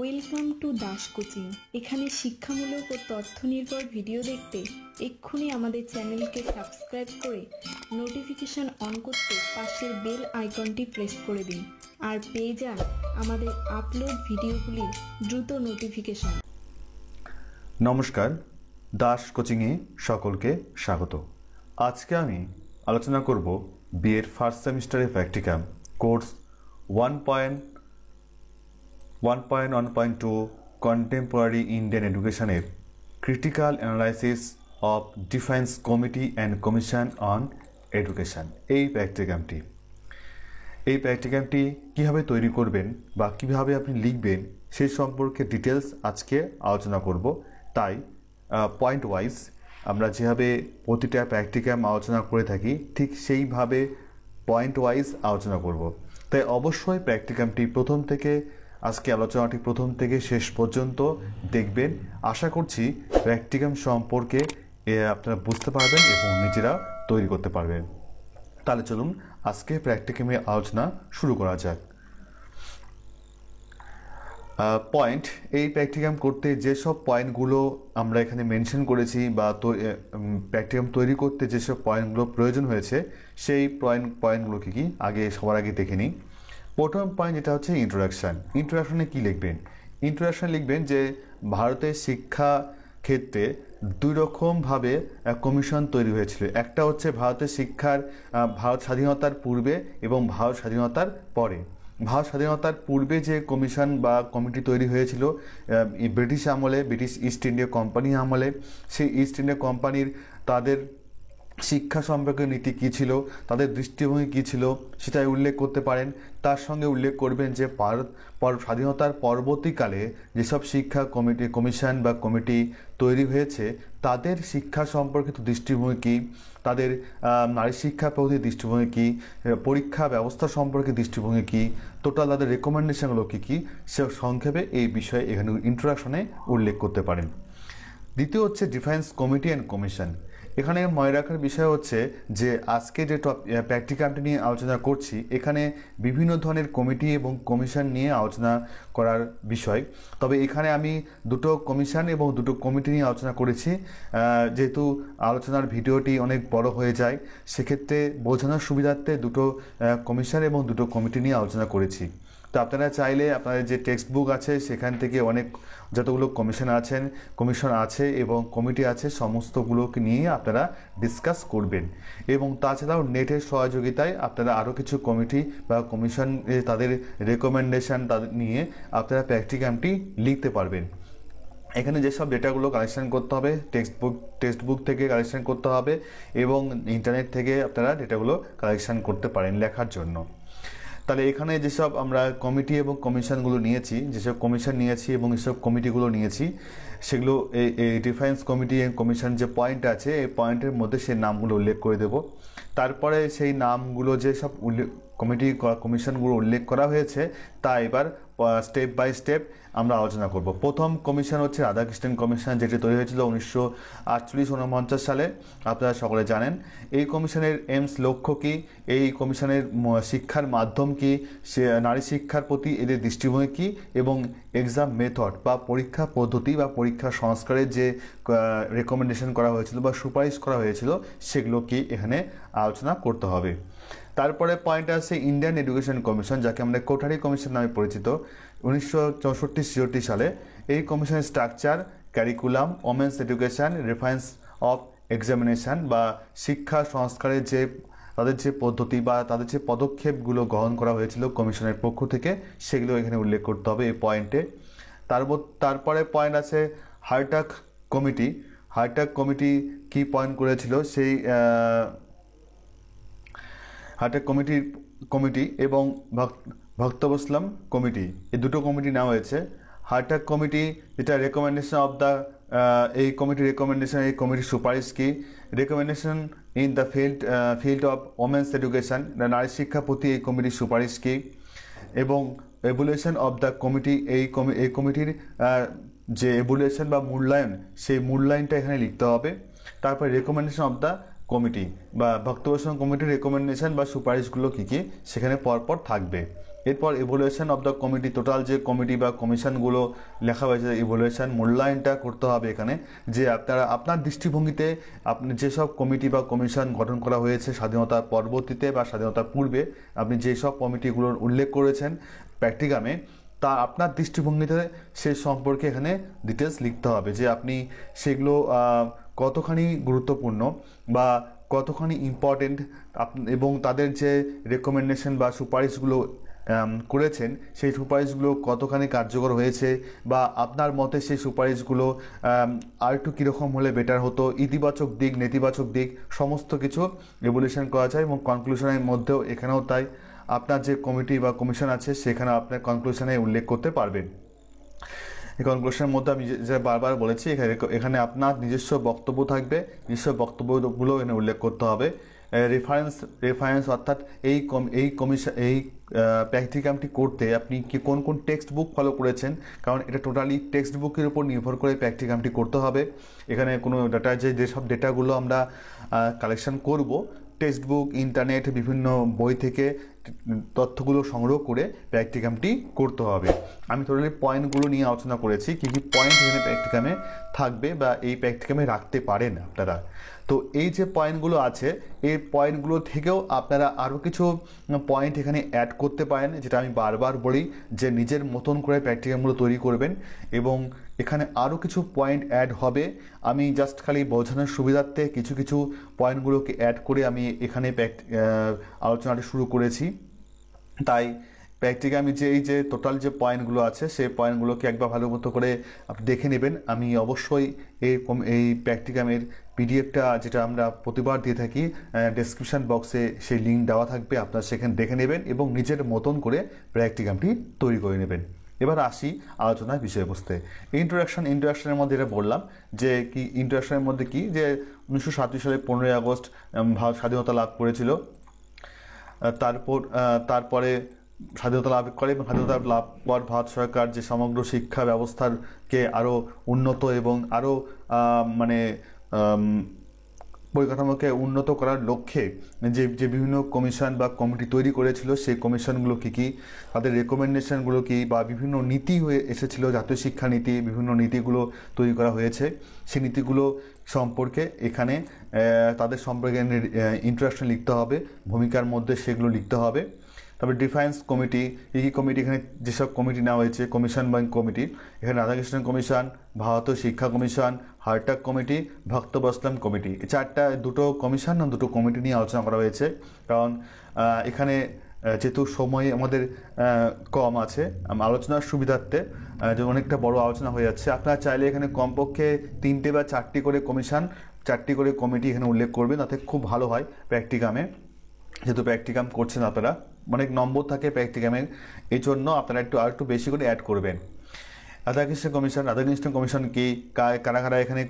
Welcome to Das coaching. এখানে শিক্ষামূলক ও তথ্য নির্ভর ভিডিও দেখতে এক্ষুনি আমাদের চ্যানেলকে সাবস্ক্রাইব করে নোটিফিকেশন অন করতে পাশের বেল আইকনটি প্রেস করে দিন আর পেয়ে যান আমাদের আপলোড ভিডিওগুলির দ্রুত নোটিফিকেশন। নমস্কার, দাস কোচিংয়ে সকলকে স্বাগত। আজকে আমি আলোচনা করব বিএর ফার্স্ট সেমিস্টারের প্র্যাকটিক্যাম কোর্স 1.1.2 কন্টেম্পোরারি ইন্ডিয়ান এডুকেশনের critical analysis of defence committee and commission on education. এই প্র্যাকটিক্যামটি কীভাবে তৈরি করবেন বা কীভাবে আপনি লিখবেন সেই সম্পর্কে ডিটেলস আজকে আলোচনা করব। তাই পয়েন্ট ওয়াইজ আমরা যেভাবে প্রতিটা প্র্যাকটিক্যাম আলোচনা করে থাকি ঠিক সেইভাবে পয়েন্ট ওয়াইজ আলোচনা করব। তাই অবশ্যই প্র্যাকটিক্যামটি আজকে আলোচনাটি প্রথম থেকে শেষ পর্যন্ত দেখবেন। আশা করছি প্র্যাকটিক্যাম সম্পর্কে আপনারা বুঝতে পারবেন এবং নিজেরা তৈরি করতে পারবেন। তাহলে চলুন আজকে প্র্যাকটিক্যামের আলোচনা শুরু করা যাক। পয়েন্ট, এই প্র্যাকটিক্যাম করতে যেসব পয়েন্টগুলো আমরা এখানে মেনশন করেছি বা প্র্যাকটিক্যাম তৈরি করতে যেসব পয়েন্টগুলো প্রয়োজন হয়েছে সেই পয়েন্টগুলো কী সবার আগে দেখে নিই। প্রথম পয়েন্ট যেটা হচ্ছে ইন্ট্রোডাকশনে কী লিখবেন? ইন্ট্রোডাকশন লিখবেন যে ভারতের শিক্ষা ক্ষেত্রে দুই রকমভাবে কমিশন তৈরি হয়েছিল। একটা হচ্ছে ভারত স্বাধীনতার পূর্বে এবং ভারত স্বাধীনতার পরে। ভারত স্বাধীনতার পূর্বে যে কমিশন বা কমিটি তৈরি হয়েছিল ব্রিটিশ আমলে, ব্রিটিশ ইস্ট ইন্ডিয়া কোম্পানি আমলে, সেই ইস্ট ইন্ডিয়া কোম্পানির তাদের শিক্ষা সম্পর্কে নীতি কী ছিল, তাদের দৃষ্টিভঙ্গি কী ছিল সেটা উল্লেখ করতে পারেন। তার সঙ্গে উল্লেখ করবেন যে স্বাধীনতার পরবর্তীকালে যেসব শিক্ষা কমিশন বা কমিটি তৈরি হয়েছে তাদের শিক্ষা সম্পর্কিত দৃষ্টিভঙ্গি কী, তাদের নারী শিক্ষা প্রতি দৃষ্টিভঙ্গি কী, পরীক্ষা ব্যবস্থা সম্পর্কে দৃষ্টিভঙ্গি কী, টোটাল তাদের রেকমেন্ডেশনগুলো কী কী, সে সংক্ষেপে এই বিষয়ে এখানে ইন্ট্রোডাকশনে উল্লেখ করতে পারেন। দ্বিতীয় হচ্ছে ডিফেন্স কমিটি অ্যান্ড কমিশন। এখানে মনে রাখার বিষয় হচ্ছে যে আজকে যে প্র্যাকটিক্যামটি নিয়ে আলোচনা করছি এখানে বিভিন্ন ধরনের কমিটি এবং কমিশন নিয়ে আলোচনা করার বিষয়। তবে এখানে আমি দুটো কমিশন এবং দুটো কমিটি নিয়ে আলোচনা করেছি। যেহেতু আলোচনার ভিডিওটি অনেক বড় হয়ে যায় সেক্ষেত্রে বোঝানোর সুবিধার্থে দুটো কমিশন এবং দুটো কমিটি নিয়ে আলোচনা করেছি। তো আপনারা চাইলে আপনাদের যে টেক্সট বুক আছে সেখান থেকে যতগুলো কমিশন আছে এবং কমিটি আছে সমস্তগুলোকে নিয়ে আপনারা ডিসকাস করবেন। এবং তাছাড়াও নেটের সহযোগিতায় আপনারা আরও কিছু কমিটি বা কমিশন তাদের রেকমেন্ডেশন নিয়ে আপনারা প্র্যাকটিক্যামটি লিখতে পারবেন। এখানে যেসব ডেটাগুলো কালেকশন করতে হবে টেক্সট বুক থেকে কালেকশন করতে হবে এবং ইন্টারনেট থেকে আপনারা ডেটাগুলো কালেকশন করতে পারেন লেখার জন্য। তাহলে এখানে যেসব আমরা কমিটি এবং কমিশনগুলো নিয়েছি, যেসব কমিশন নিয়েছি এবং যেসব কমিটিগুলো নিয়েছি সেগুলো এই ডিফেন্স কমিটি এবং কমিশন যে পয়েন্ট আছে এই পয়েন্টের মধ্যে সেই নামগুলো উল্লেখ করে দেব। তারপরে সেই নামগুলো যেসব কমিশনগুলো উল্লেখ করা হয়েছে তা এবার স্টেপ বাই স্টেপ আমরা আলোচনা করব। প্রথম কমিশন হচ্ছে রাধাকৃষ্ণন কমিশন, যেটি তৈরি হয়েছিল 1948-49 সালে। আপনারা সকলে জানেন এই কমিশনের লক্ষ্য কী, এই কমিশনের শিক্ষার মাধ্যম কী, নারী শিক্ষার প্রতি এদের দৃষ্টিভঙ্গি কী এবং এক্সাম মেথড বা পরীক্ষা পদ্ধতি বা পরীক্ষা সংস্কারের যে রেকমেন্ডেশন করা হয়েছিল বা সুপারিশ করা হয়েছিল সেগুলো কি এখানে আলোচনা করতে হবে। তারপরে পয়েন্ট আছে ইন্ডিয়ান এডুকেশন কমিশন, যাকে আমরা কোঠারি কমিশন নামে পরিচিত। 1964-66 সালে এই কমিশনের structure, curriculum, women's education, reference of examination বা শিক্ষা সংস্কারের তাদের যে পদ্ধতি বা তাদের যে পদক্ষেপগুলো গ্রহণ করা হয়েছিল কমিশনের পক্ষ থেকে সেগুলো এখানে উল্লেখ করতে হবে এই পয়েন্টে। তারপরে পয়েন্ট আছে হার্টাক কমিটি কি পয়েন্ট করেছিল সেই হার্টাক কমিটি এবং ভক্তবসলাম কমিটি, এই দুটো কমিটি নেওয়া হয়েছে। হার্টাক কমিটি যেটা রেকমেন্ডেশন অফ দ্য এই কমিটির সুপারিশ কি, recommendation in the field of women's education, নারী শিক্ষা প্রতি এই কমিটির সুপারিশ কি, এবং এভুলেশন অফ দ্য কমিটি এই কমিটির যে এভুলেশন বা মূল্যায়ন সেই মূল্যায়নটা এখানে লিখতে হবে। তারপর রেকমেন্ডেশন অফ দ্য কমিটি বা ভক্তবসলাম কমিটির রেকমেন্ডেশন বা সুপারিশগুলো কী কী সেখানে পরপর থাকবে। এরপর evaluation of the committee, total যে কমিটি বা কমিশনগুলো লেখা হয়েছে ইভ্যালুয়েশন মূল্যায়নটা করতে হবে এখানে, যে আপনারা আপনার দৃষ্টিভঙ্গিতে আপনি যেসব কমিটি বা কমিশন গঠন করা হয়েছে স্বাধীনতার পরবর্তীতে বা স্বাধীনতার পূর্বে, আপনি যেসব কমিটিগুলোর উল্লেখ করেছেন প্র্যাকটিকামে, তা আপনার দৃষ্টিভঙ্গিতে সে সম্পর্কে এখানে ডিটেলস লিখতে হবে, যে আপনি সেগুলো কতখানি গুরুত্বপূর্ণ বা কতখানি ইম্পর্টেন্ট, এবং তাদের যে রেকমেন্ডেশন বা সুপারিশগুলো করেছেন সেই সুপারিশগুলো কতখানি কার্যকর হয়েছে, বা আপনার মতে সেই সুপারিশগুলো আর একটু কীরকম হলে বেটার হতো, ইতিবাচক দিক নেতিবাচক দিক সমস্ত কিছু রেভলিউশন করা যায়। এবং কনক্লুশনের মধ্যেও এখানেও তাই, আপনার যে কমিটি বা কমিশন আছে সেখানে আপনার কনক্লুশনে উল্লেখ করতে পারবেন। এই কনক্লুশনের মধ্যে আমি যে বারবার বলেছি, এখানে আপনার নিজস্ব বক্তব্য থাকবে, নিজস্ব বক্তব্যগুলো এখানে উল্লেখ করতে হবে। রেফারেন্স অর্থাৎ এই কমিশন এই প্র্যাকটিকামটি করতে আপনি কোন কোন টেক্সট বুক ফলো করেছেন, কারণ এটা টোটালি টেক্সট বুকের উপর নির্ভর করে প্র্যাকটিকামটি করতে হবে। এখানে কোনো ডাটা যেসব ডেটাগুলো আমরা কালেকশন করব, টেক্সট বুক, ইন্টারনেট, বিভিন্ন বই থেকে তথ্যগুলো সংগ্রহ করে প্র্যাকটিকামটি করতে হবে। আমি টোটালি পয়েন্টগুলো নিয়ে আলোচনা করেছি, কী কী পয়েন্ট এখানে প্র্যাকটিকামে থাকবে বা এই প্র্যাকটিকামে রাখতে পারেন আপনারা। তো এই যে পয়েন্টগুলো আছে, এই পয়েন্টগুলো থেকেও আপনারা আরও কিছু পয়েন্ট এখানে অ্যাড করতে পারেন, যেটা আমি বারবার বলি যে নিজের মতন করে প্র্যাকটিকামগুলো তৈরি করবেন, এবং এখানে আরও কিছু পয়েন্ট অ্যাড হবে। আমি জাস্ট খালি বোঝানোর সুবিধার্থে কিছু কিছু পয়েন্টগুলোকে অ্যাড করে আমি এখানে আলোচনাটা শুরু করেছি। তাই প্র্যাকটিকামে এই যে টোটাল যে পয়েন্টগুলো আছে সেই পয়েন্টগুলোকে একবার ভালো মতো করে আপনি দেখে নেবেন। আমি অবশ্যই এই প্র্যাকটিকামের পিডিএফটা, যেটা আমরা প্রতিবার দিয়ে থাকি, ডেসক্রিপশন বক্সে সেই লিঙ্ক দেওয়া থাকবে, আপনারা সেখানে দেখে নেবেন এবং নিজের মতন করে প্র্যাকটিকামটি তৈরি করে নেবেন। এবার আসি আলোচনার বিষয়বস্তুতে। ইন্ট্রোডাকশনের মধ্যে এটা বললাম যে কি ইন্ট্রোডাকশনের মধ্যে কি, যে 1937 সালে 15ই আগস্ট ভারত স্বাধীনতা লাভ করেছিল। তারপরে স্বাধীনতা লাভ করে, এবং স্বাধীনতা লাভ পর ভারত সরকার যে সমগ্র শিক্ষা ব্যবস্থাকে আরও উন্নত এবং আরও পরিকাঠামোকে উন্নত করার লক্ষ্যে যে বিভিন্ন কমিশন বা কমিটি তৈরি করেছিল, সেই কমিশনগুলো কী কী, তাদের রেকমেন্ডেশনগুলো কী, বা বিভিন্ন নীতি হয়ে এসেছিল, জাতীয় শিক্ষা নীতি, বিভিন্ন নীতিগুলো তৈরি করা হয়েছে, সেই নীতিগুলো সম্পর্কে এখানে তাদের সম্পর্কে ইন্ট্রোডাকশন লিখতে হবে, ভূমিকার মধ্যে সেগুলো লিখতে হবে। তারপরে ডিফেন্স কমিটি, কী কমিটি, এখানে যেসব কমিটি নেওয়া হয়েছে কমিশন বা কমিটি, এখানে রাধাকৃষ্ণন কমিশন, ভারতীয় শিক্ষা কমিশন, হার্টাগ কমিটি, ভক্তবস্লাম কমিটি, এই দুটো কমিশন না দুটো কমিটি নিয়ে আলোচনা করা হয়েছে। কারণ এখানে যেহেতু সময় আমাদের কম আছে, আলোচনার সুবিধার্থে যে অনেকটা বড় আলোচনা হয়ে যাচ্ছে, আপনারা চাইলে এখানে কমপক্ষে 3টে বা 4টি করে কমিশন, 4টি করে কমিটি এখানে উল্লেখ করবেন, তাতে খুব ভালো হয় প্র্যাকটিকামে। যেহেতু প্র্যাকটিকাম করছেন আপনারা, অনেক নম্বর থাকে প্র্যাকটিকামের, এই জন্য আপনারা আরেকটু বেশি করে অ্যাড করবেন। রাধাকৃষ্ণ কমিশন কি, কারা কারা এখানে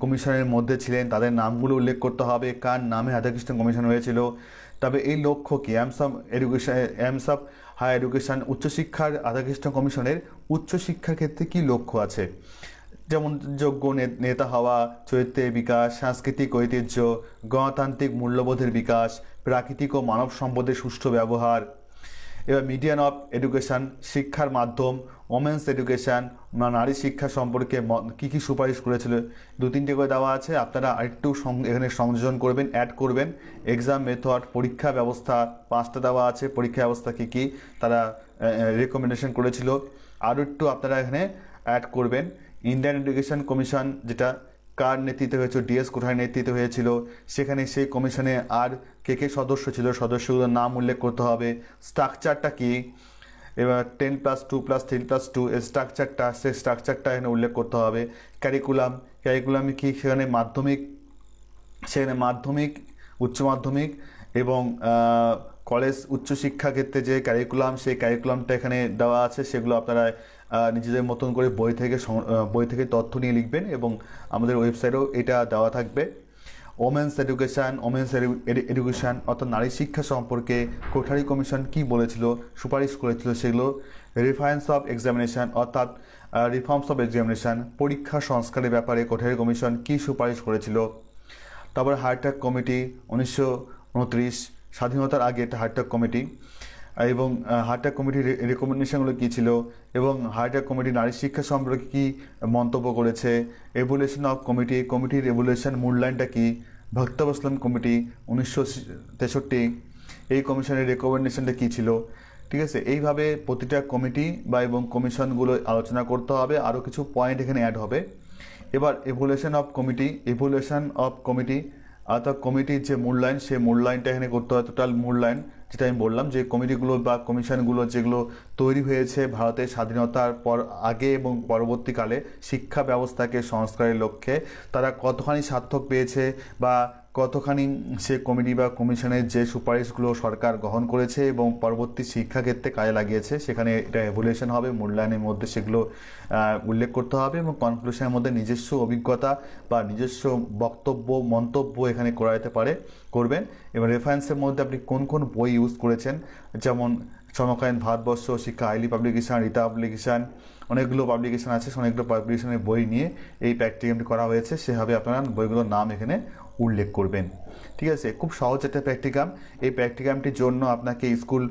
কমিশনের মধ্যে ছিলেন, তাদের নামগুলো উল্লেখ করতে হবে, কার নামে রাধাকৃষ্ণ কমিশন হয়েছিল। তবে এই লক্ষ্য কি, এইমস অফ হায়ার এডুকেশন, উচ্চশিক্ষার রাধাকৃষ্ণ কমিশনের উচ্চশিক্ষার ক্ষেত্রে কি লক্ষ্য আছে, যেমন যোগ্য নেতা হওয়া, চরিত্রের বিকাশ, সাংস্কৃতিক ঐতিহ্য, গণতান্ত্রিক মূল্যবোধের বিকাশ, প্রাকৃতিক ও মানব সম্পদের সুষ্ঠু ব্যবহার। এবার মিডিয়াম অফ এডুকেশন, শিক্ষার মাধ্যম, ওমেন্স এডুকেশন, নারী শিক্ষা সম্পর্কে কী কী সুপারিশ করেছিল, 2-3টে করে দেওয়া আছে, আপনারা আরেকটু এখানে সংযোজন করবেন, অ্যাড করবেন। এক্সাম মেথড, পরীক্ষা ব্যবস্থা 5টা দেওয়া আছে, পরীক্ষা ব্যবস্থা কী কী তারা রেকমেন্ডেশন করেছিল, আরও একটু আপনারা এখানে অ্যাড করবেন। ইন্ডিয়ান এডুকেশন কমিশন, যেটা কার নেতৃত্বে হয়েছিল, ডিএস কোঠার নেতৃত্বে হয়েছিল, সেখানে সেই কমিশনে আর কে কে সদস্য ছিল, সদস্যগুলোর নাম উল্লেখ করতে হবে। স্ট্রাকচারটা কি, এবার 10+2+3+2 এর স্ট্রাকচারটা, সেই স্ট্রাকচারটা এখানে উল্লেখ করতে হবে। ক্যারিকুলামে কি, সেখানে মাধ্যমিক, উচ্চ মাধ্যমিক এবং কলেজ উচ্চশিক্ষা ক্ষেত্রে যে ক্যারিকুলাম, সেই ক্যারিকুলামটা এখানে দেওয়া আছে, সেগুলো আপনারা নিজেদের মতন করে বই থেকে তথ্য নিয়ে লিখবেন, এবং আমাদের ওয়েবসাইটেও এটা দেওয়া থাকবে। ওমেন্স এডুকেশন অর্থাৎ নারী শিক্ষা সম্পর্কে কোঠারি কমিশন কি বলেছিল, সুপারিশ করেছিল, সেগুলো। রিফারেন্স অফ এক্সামিনেশন অর্থাৎ রিফর্মস অফ এক্সামিনেশন, পরীক্ষা সংস্কারের ব্যাপারে কোঠারি কমিশন কি সুপারিশ করেছিল। তারপর হার্টাগ কমিটি, 1929 স্বাধীনতার আগে একটা হার্টাগ কমিটি। এবং হার্টাগ কমিটির রেকমেন্ডেশনগুলো কী ছিল, এবং হার্টাগ কমিটি নারী শিক্ষা সম্পর্কে কী মন্তব্য করেছে, এভুলেশন অফ কমিটি, কমিটির এভুলেশন মূল্যায়নটা কী, ভক্তব ইসলাম কমিটি 1963 এই কমিশনের রেকমেন্ডেশনটা কী ছিল। ঠিক আছে, এইভাবে প্রতিটা কমিটি বা এবং কমিশনগুলো আলোচনা করতে হবে, আরও কিছু পয়েন্ট এখানে অ্যাড হবে। এবার এভুলেশন অফ কমিটি অর্থাৎ কমিটির যে মূল্যায়ন, সেই মূল্যায়নটা এখানে করতে হয়। টোটাল মূল্যায়ন যেটা আমি বললাম, যে কমিটিগুলো বা কমিশনগুলো যেগুলো তৈরি হয়েছে ভারতের স্বাধীনতার পর আগে এবং পরবর্তীকালে শিক্ষা ব্যবস্থাকে সংস্কারের লক্ষ্যে, তারা কতখানি সার্থক পেয়েছে বা কতখানি সে কমিটি বা কমিশনের যে সুপারিশগুলো সরকার গ্রহণ করেছে এবং পরবর্তী শিক্ষাক্ষেত্রে কাজে লাগিয়েছে, সেখানে এটা এভুলেশন হবে। মূল্যায়নের মধ্যে সেগুলো উল্লেখ করতে হবে এবং কনক্লুশনের মধ্যে নিজস্ব অভিজ্ঞতা বা নিজস্ব বক্তব্য মন্তব্য এখানে করা যেতে পারে, করবেন। এবং রেফারেন্সের মধ্যে আপনি কোন কোন বই ইউজ করেছেন, যেমন সমকালীন ভারতবর্ষ শিক্ষা, আইলি পাবলিকেশন, রীতা পাবলিকেশন, অনেকগুলো পাবলিকেশন আছে, অনেকগুলো পাবলিকেশনের বই নিয়ে এই প্র্যাকটিক্যামটি করা হয়েছে, সেভাবে আপনারা বইগুলোর নাম এখানে উল্লেখ করবেন। ঠিক আছে, খুব সহজ একটা প্র্যাকটিকাম। এই প্র্যাকটিকামটির জন্য আপনাকে স্কুল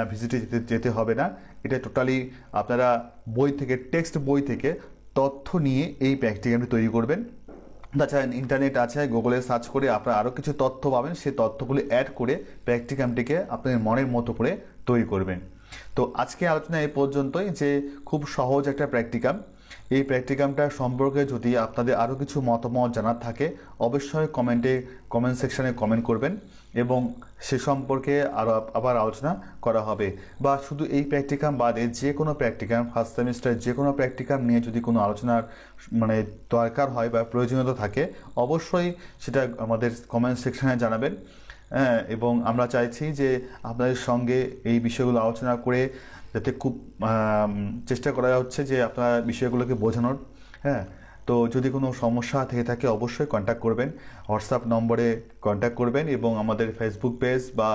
ভিজিটে যেতে হবে না। এটা টোটালি আপনারা বই থেকে, টেক্সট বই থেকে তথ্য নিয়ে এই প্র্যাকটিকামটি তৈরি করবেন। তাছাড়া ইন্টারনেট আছে, গুগলে সার্চ করে আপনারা আরও কিছু তথ্য পাবেন, সেই তথ্যগুলি অ্যাড করে প্র্যাকটিকামটিকে আপনাদের মনের মতো করে তৈরি করবেন। তো আজকে আলোচনা এই পর্যন্তই, যে খুব সহজ একটা প্র্যাকটিকাম। এই প্র্যাকটিকামটা সম্পর্কে যদি আপনাদের আরও কিছু মতামত জানার থাকে, অবশ্যই কমেন্ট সেকশনে কমেন্ট করবেন এবং সে সম্পর্কে আবার আলোচনা করা হবে। বা শুধু এই প্র্যাকটিকাম বাদে যে কোনো প্র্যাকটিকাম, ফার্স্ট সেমিস্টার যে কোনো প্র্যাকটিকাম নিয়ে যদি কোনো আলোচনার দরকার হয় বা প্রয়োজনীয়তা থাকে, অবশ্যই সেটা আমাদের কমেন্ট সেকশনে জানাবেন। হ্যাঁ, এবং আমরা চাইছি যে আপনাদের সঙ্গে এই বিষয়গুলো আলোচনা করে, যাতে খুব চেষ্টা করা হচ্ছে যে আপনার বিষয়গুলোকে বোঝানোর। হ্যাঁ, তো যদি কোনো সমস্যা থেকে থাকে অবশ্যই কন্ট্যাক্ট করবেন, হোয়াটসঅ্যাপ নম্বরে কন্ট্যাক্ট করবেন এবং আমাদের ফেসবুক পেজ বা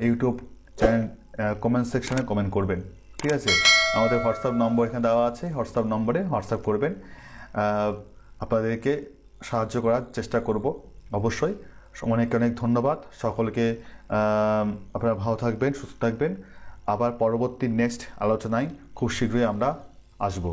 ইউটিউব চ্যানেল কমেন্ট সেকশনে কমেন্ট করবেন। ঠিক আছে, আমাদের হোয়াটসঅ্যাপ নম্বর এখানে দেওয়া আছে, হোয়াটসঅ্যাপ নম্বরে হোয়াটসঅ্যাপ করবেন। আপনাদেরকে সাহায্য করার চেষ্টা করব অবশ্যই। অনেক অনেক ধন্যবাদ সকলকে। আপনারা ভালো থাকবেন, সুস্থ থাকবেন। আবার পরবর্তী নেক্সট আলোচনায় খুব শীঘ্রই আমরা আসব।